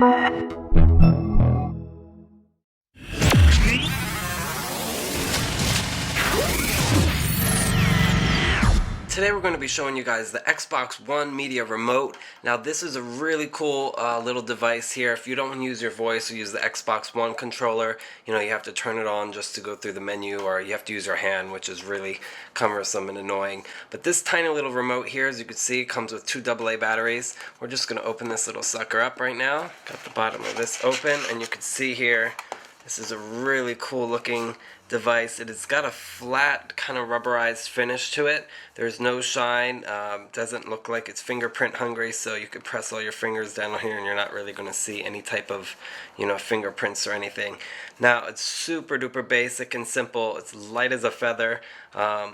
Today we're going to be showing you guys the Xbox One Media Remote. Now this is a really cool little device here. If you don't use your voice or use the Xbox One controller, you have to turn it on just to go through the menu, or you have to use your hand, which is really cumbersome and annoying. But this tiny little remote here, as you can see, comes with 2 AA batteries. We're just going to open this little sucker up right now. Got the bottom of this open, and you can see here, this is a really cool looking device. It has got a flat kind of rubberized finish to it. There's no shine. Doesn't look like it's fingerprint hungry, so you could press all your fingers down here and you're not really going to see any type of fingerprints or anything. Now it's super duper basic and simple. It's light as a feather.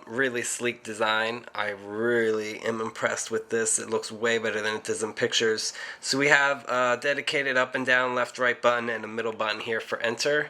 Really sleek design. I really am impressed with this. It looks way better than it does in pictures. So we have a dedicated up and down, left, right button, and a middle button here for enter.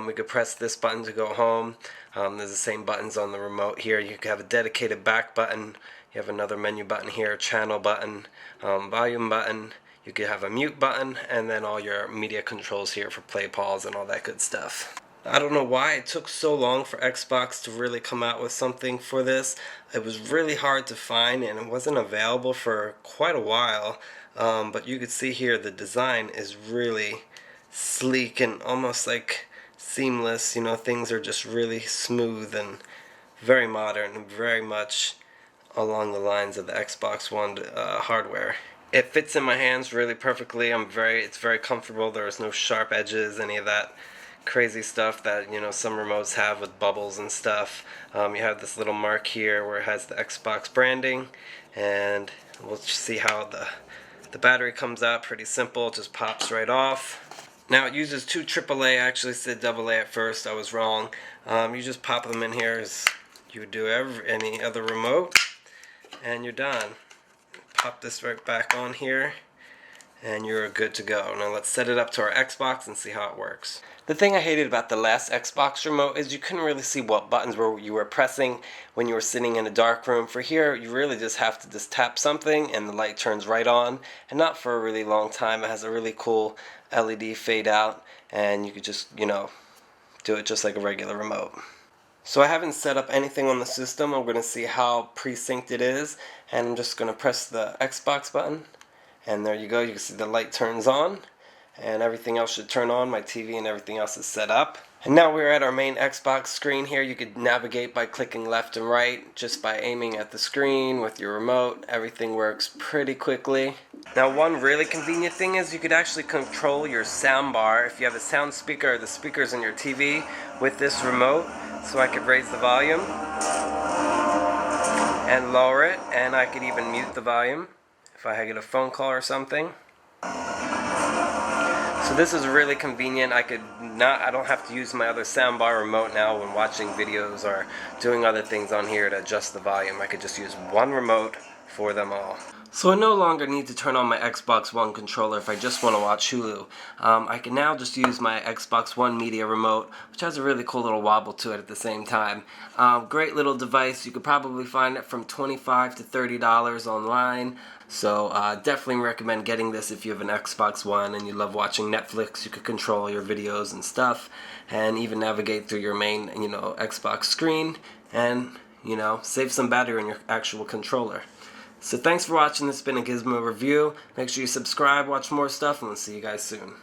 We could press this button to go home. There's the same buttons on the remote here. You could have a dedicated back button. You have another menu button here, channel button, volume button. You could have a mute button, and then all your media controls here for play, pause, and all that good stuff. I don't know why it took so long for Xbox to really come out with something for this. It was really hard to find, and it wasn't available for quite a while. But you can see here the design is really sleek and almost like seamless. Things are just really smooth and very modern and very much along the lines of the Xbox One hardware. It fits in my hands really perfectly. It's very comfortable. There's no sharp edges, any of that crazy stuff that some remotes have with bubbles and stuff. You have this little mark here where it has the Xbox branding, and we'll see how the battery comes out. Pretty simple, it just pops right off. Now it uses 2 AAA. I actually said AA at first. I was wrong. You just pop them in here as you would do any other remote, and you're done. Pop this right back on here, and you're good to go. Now let's set it up to our Xbox and see how it works. The thing I hated about the last Xbox remote is you couldn't really see what buttons you were pressing when you were sitting in a dark room. For here, you really just have to tap something and the light turns right on, and not for a really long time. It has a really cool LED fade out, and you could just, do it just like a regular remote. So I haven't set up anything on the system. I'm going to see how pre-synced it is, and I'm just going to press the Xbox button, and there you go. You can see the light turns on, and everything else should turn on. My TV and everything else is set up. And now we're at our main Xbox screen here. You could navigate by clicking left and right, just by aiming at the screen with your remote. Everything works pretty quickly. Now one really convenient thing is you could actually control your sound bar if you have a sound speaker or the speakers in your TV with this remote. So I could raise the volume and lower it, and I could even mute the volume if I get a phone call or something. So this is really convenient. I don't have to use my other soundbar remote now when watching videos or doing other things on here to adjust the volume. I could just use one remote for them all. So I no longer need to turn on my Xbox One controller if I just want to watch Hulu. I can now just use my Xbox One Media Remote, which has a really cool little wobble to it at the same time. Great little device. You could probably find it from $25 to $30 online. So definitely recommend getting this if you have an Xbox One and you love watching Netflix. You could control your videos and stuff, and even navigate through your main Xbox screen, and save some battery on your actual controller. So thanks for watching. This has been a Gizmo review. Make sure you subscribe, watch more stuff, and we'll see you guys soon.